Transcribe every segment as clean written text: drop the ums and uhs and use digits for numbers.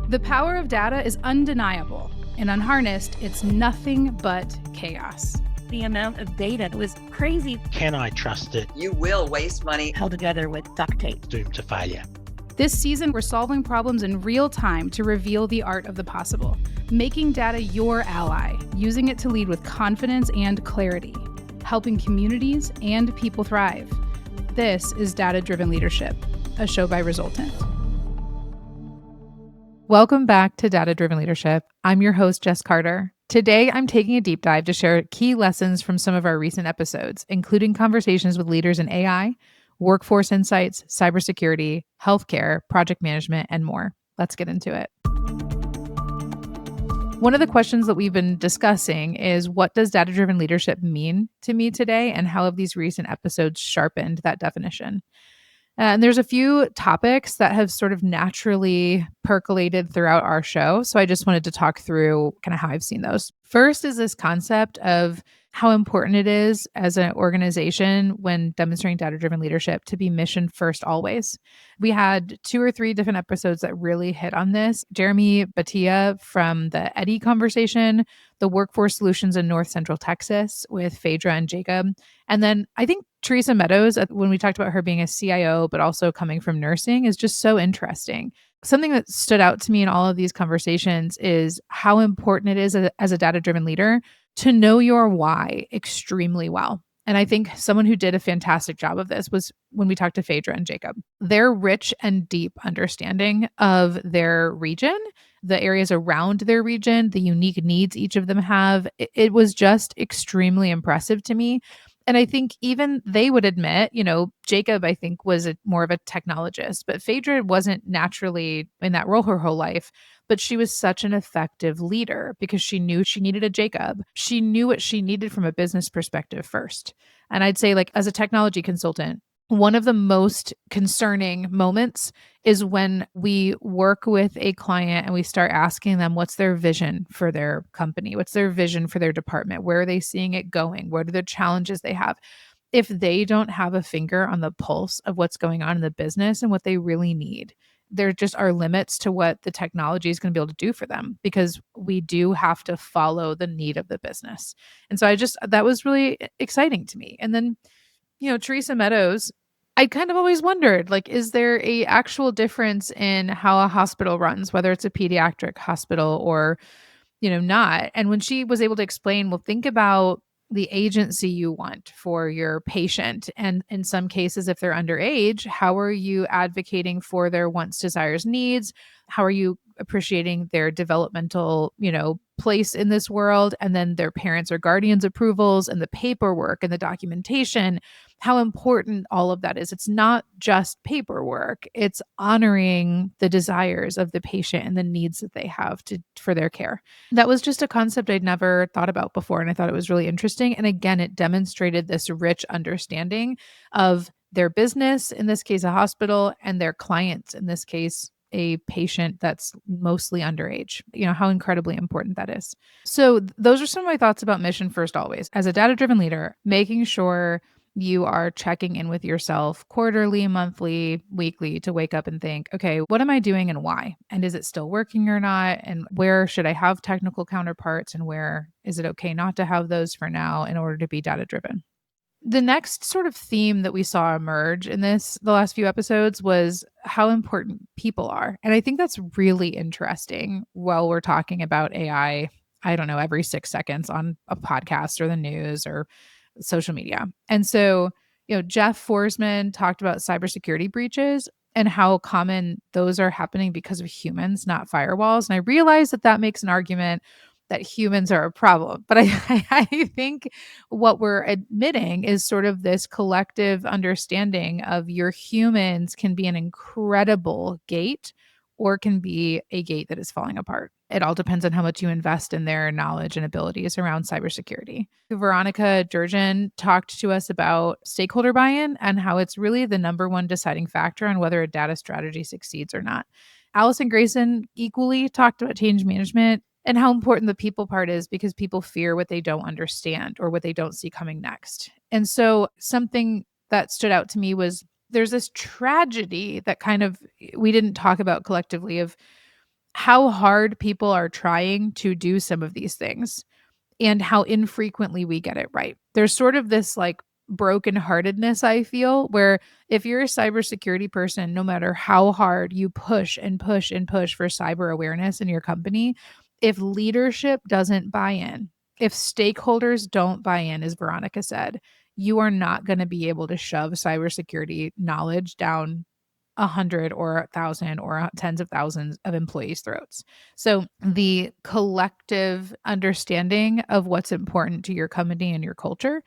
The power of data is undeniable, and unharnessed, it's nothing but chaos. The amount of data was crazy. Can I trust it? You will waste money. Held together with duct tape. Doomed to failure. This season, we're solving problems in real time to reveal the art of the possible, making data your ally, using it to lead with confidence and clarity, helping communities and people thrive. This is Data-Driven Leadership, a show by Resultant. Welcome back to Data-Driven Leadership. I'm your host, Jess Carter. Today, I'm taking a deep dive to share key lessons from some of our recent episodes, including conversations with leaders in AI, workforce insights, cybersecurity, healthcare, project management, and more. Let's get into it. One of the questions that we've been discussing is, what does data-driven leadership mean to me today, and how have these recent episodes sharpened that definition? And there's a few topics that have sort of naturally percolated throughout our show. So I just wanted to talk through kind of how I've seen those. First is this concept of how important it is as an organization when demonstrating data-driven leadership to be mission first always. We had 2 or 3 different episodes that really hit on this. Jeremy Batia from the Eddie conversation, the workforce solutions in North Central Texas with Phaedra and Jacob. And then I think Teresa Meadows, when we talked about her being a CIO, but also coming from nursing, is just so interesting. Something that stood out to me in all of these conversations is how important it is as a data-driven leader to know your why extremely well. And I think someone who did a fantastic job of this was when we talked to Phaedra and Jacob. Their rich and deep understanding of their region, the areas around their region, the unique needs each of them have, it was just extremely impressive to me. And I think even they would admit, Jacob, I think, was more of a technologist, but Phaedra wasn't naturally in that role her whole life. But she was such an effective leader because she knew she needed a Jacob. She knew what she needed from a business perspective first. And I'd say, like, as a technology consultant, one of the most concerning moments is when we work with a client and we start asking them what's their vision for their company, what's their vision for their department, where are they seeing it going, what are the challenges they have. If they don't have a finger on the pulse of what's going on in the business and what they really need, there just are limits to what the technology is going to be able to do for them, because we do have to follow the need of the business. And so that was really exciting to me. And then, Teresa Meadows, I kind of always wondered, like, is there a actual difference in how a hospital runs, whether it's a pediatric hospital or, not? And when she was able to explain, well, think about the agency you want for your patient. And in some cases, if they're underage, how are you advocating for their wants, desires, needs? How are you appreciating their developmental, place in this world? And then their parents or guardians' approvals and the paperwork and the documentation, how important all of that is. It's not just paperwork. It's honoring the desires of the patient and the needs that they have for their care. That was just a concept I'd never thought about before. And I thought it was really interesting. And again, it demonstrated this rich understanding of their business, in this case, a hospital, and their clients, in this case, a patient that's mostly underage. How incredibly important that is. So those are some of my thoughts about mission first always. As a data-driven leader, making sure you are checking in with yourself quarterly, monthly, weekly to wake up and think, okay, what am I doing and why? And is it still working or not? And where should I have technical counterparts, and where is it okay not to have those for now in order to be data-driven? The next sort of theme that we saw emerge in the last few episodes was how important people are. And I think that's really interesting while we're talking about AI, I don't know, every 6 seconds on a podcast or the news or social media. And so, Jeff Forsman talked about cybersecurity breaches and how common those are happening because of humans, not firewalls. And I realize that makes an argument that humans are a problem. But I think what we're admitting is sort of this collective understanding of your humans can be an incredible gate or can be a gate that is falling apart. It all depends on how much you invest in their knowledge and abilities around cybersecurity. Veronica Durjan talked to us about stakeholder buy-in and how it's really the number one deciding factor on whether a data strategy succeeds or not. Allison Grayson equally talked about change management and how important the people part is, because people fear what they don't understand or what they don't see coming next. And so something that stood out to me was there's this tragedy that kind of we didn't talk about collectively of how hard people are trying to do some of these things and how infrequently we get it right. There's sort of this like brokenheartedness, I feel, where if you're a cybersecurity person, no matter how hard you push and push and push for cyber awareness in your company, if leadership doesn't buy in, if stakeholders don't buy in, as Veronica said, you are not going to be able to shove cybersecurity knowledge down 100 or 1,000 or tens of thousands of employees' throats. So the collective understanding of what's important to your company and your culture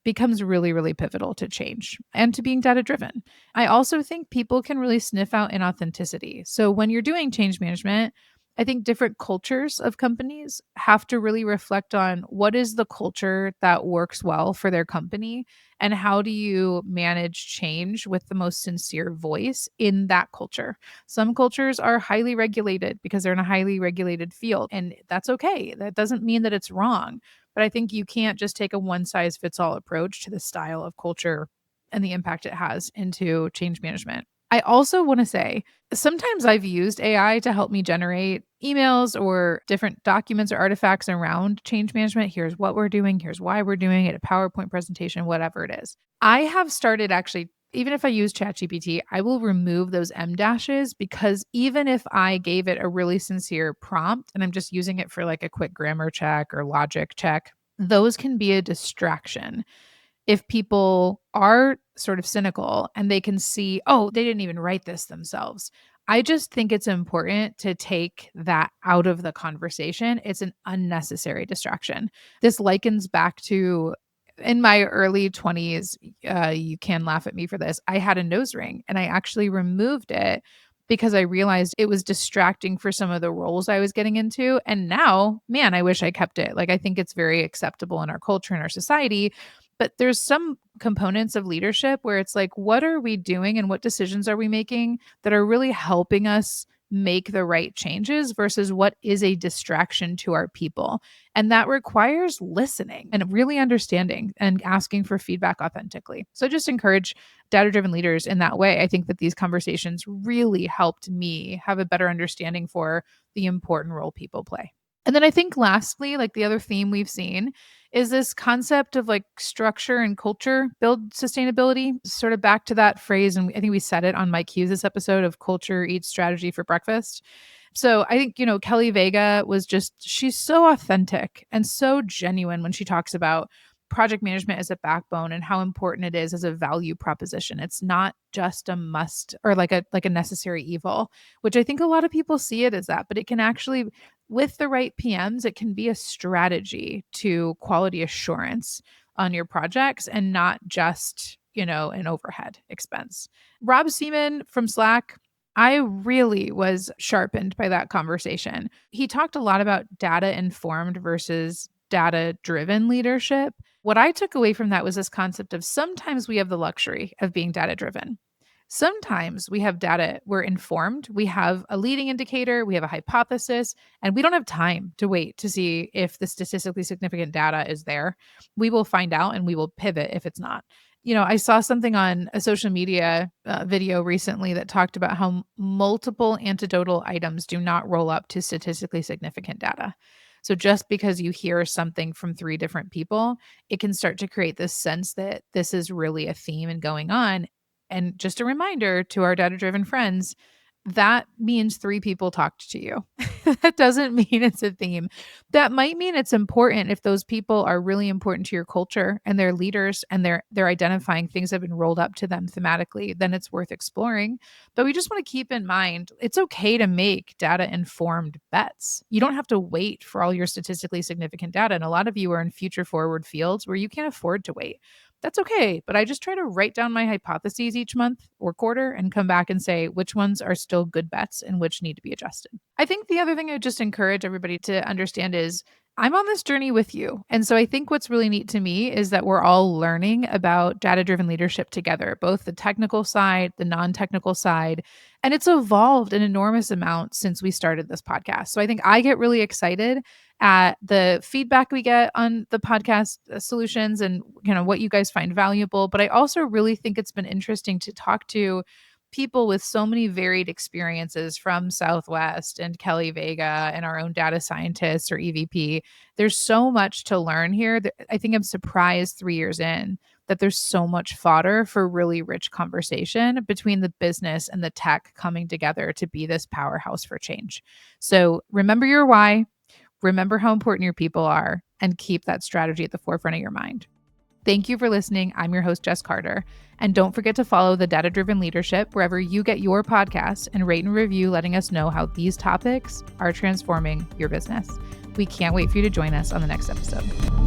becomes really, really pivotal to change and to being data driven. I also think people can really sniff out inauthenticity. So when you're doing change management, I think different cultures of companies have to really reflect on what is the culture that works well for their company and how do you manage change with the most sincere voice in that culture. Some cultures are highly regulated because they're in a highly regulated field, and that's okay. That doesn't mean that it's wrong, but I think you can't just take a one size fits all approach to the style of culture and the impact it has into change management. I also want to say sometimes I've used AI to help me generate emails or different documents or artifacts around change management. Here's what we're doing, here's why we're doing it, a PowerPoint presentation, whatever it is. I have started actually, even if I use ChatGPT, I will remove those M dashes because even if I gave it a really sincere prompt and I'm just using it for like a quick grammar check or logic check, those can be a distraction if people are sort of cynical and they can see, oh, they didn't even write this themselves. I just think it's important to take that out of the conversation. It's an unnecessary distraction. This likens back to in my early 20s. You can laugh at me for this. I had a nose ring and I actually removed it because I realized it was distracting for some of the roles I was getting into. And now, man, I wish I kept it. Like, I think it's very acceptable in our culture and our society, but there's some components of leadership where it's like, what are we doing and what decisions are we making that are really helping us make the right changes versus what is a distraction to our people? And that requires listening and really understanding and asking for feedback authentically. So I just encourage data driven leaders in that way. I think that these conversations really helped me have a better understanding for the important role people play. And then I think lastly, like the other theme we've seen is this concept of like structure and culture build sustainability, sort of back to that phrase. And I think we said it on Mike Hughes' episode of culture eats strategy for breakfast. So I think, Kelly Vega was just, she's so authentic and so genuine when she talks about project management as a backbone and how important it is as a value proposition. It's not just a must or like a necessary evil, which I think a lot of people see it as that, but it can actually, with the right PMs, it can be a strategy to quality assurance on your projects and not just, an overhead expense. Rob Seaman from Slack, I really was sharpened by that conversation. He talked a lot about data informed versus data driven leadership. What I took away from that was this concept of sometimes we have the luxury of being data driven. Sometimes we have data, we're informed, we have a leading indicator, we have a hypothesis, and we don't have time to wait to see if the statistically significant data is there. We will find out and we will pivot if it's not. I saw something on a social media video recently that talked about how multiple anecdotal items do not roll up to statistically significant data. So just because you hear something from three different people, it can start to create this sense that this is really a theme and going on. And just a reminder to our data driven friends, that means three people talked to you. That doesn't mean it's a theme. That might mean it's important if those people are really important to your culture and they're leaders and they're identifying things that have been rolled up to them thematically, then it's worth exploring. But we just want to keep in mind it's okay to make data informed bets. You don't have to wait for all your statistically significant data. And a lot of you are in future forward fields where you can't afford to wait. That's okay. But I just try to write down my hypotheses each month or quarter and come back and say which ones are still good bets and which need to be adjusted. I think the other thing I would just encourage everybody to understand is I'm on this journey with you. And so I think what's really neat to me is that we're all learning about data driven leadership together, both the technical side, the non technical side. And it's evolved an enormous amount since we started this podcast. So I think I get really excited at the feedback we get on the podcast solutions and what you guys find valuable. But I also really think it's been interesting to talk to people with so many varied experiences from Southwest and Kelly Vega and our own data scientists or EVP. There's so much to learn here. I think I'm surprised 3 years in that there's so much fodder for really rich conversation between the business and the tech coming together to be this powerhouse for change. So remember your why, remember how important your people are, and keep that strategy at the forefront of your mind. Thank you for listening. I'm your host, Jess Carter. And don't forget to follow the Data Driven Leadership wherever you get your podcasts and rate and review, letting us know how these topics are transforming your business. We can't wait for you to join us on the next episode.